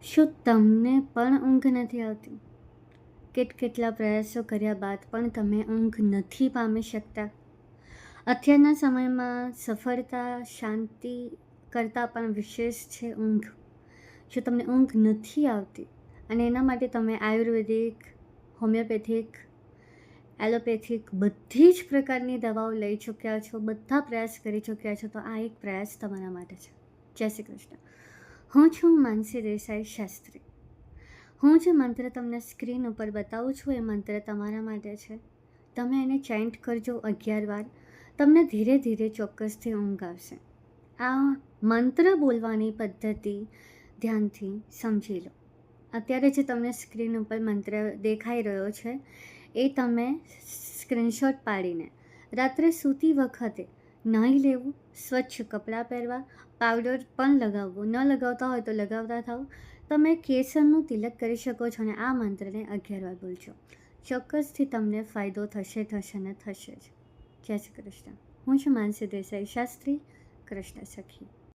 શું તમને પણ ઊંઘ નથી આવતી? કેટલા પ્રયાસો કર્યા બાદ પણ તમે ઊંઘ નથી પામી શકતા? અત્યારના સમયમાં સફળતા, શાંતિ કરતાં પણ વિશેષ છે ઊંઘ. જો તમને ઊંઘ નથી આવતી અને એના માટે તમે આયુર્વેદિક, હોમિયોપેથિક, એલોપેથિક બધી જ પ્રકારની દવાઓ લઈ ચૂક્યા છો, બધા પ્રયાસ કરી ચૂક્યા છો, તો આ એક પ્રયાસ તમારા માટે છે. જય શ્રી કૃષ્ણ. હું છું માનસી દેસાઈ શાસ્ત્રી. હું જે મંત્ર તમને સ્ક્રીન ઉપર બતાવું છું એ મંત્ર તમારા માટે છે. તમે એને ચેન્ટ કરજો 11 વાર. તમને ધીરે ધીરે ચોક્કસથી ઊંઘ આવશે. આ મંત્ર બોલવાની પદ્ધતિ ધ્યાનથી સમજી લો. અત્યારે જે તમને સ્ક્રીન ઉપર મંત્ર દેખાઈ રહ્યો છે એ તમે સ્ક્રીનશોટ પાડીને રાત્રે સૂતી વખતે નાહી લેવું, સ્વચ્છ કપડાં પહેરવા, પાવડર પણ લગાવવો, ન લગાવતા હોય તો લગાવતા થાવ. તમે કેસરનું તિલક કરી શકો છો અને આ મંત્રને 11 વાર બોલજો. ચોક્કસથી તમને ફાયદો થશે ને થશે જ. જય શ્રી કૃષ્ણ. હું છું માનસી દેસાઈ શાસ્ત્રી, કૃષ્ણ સખી.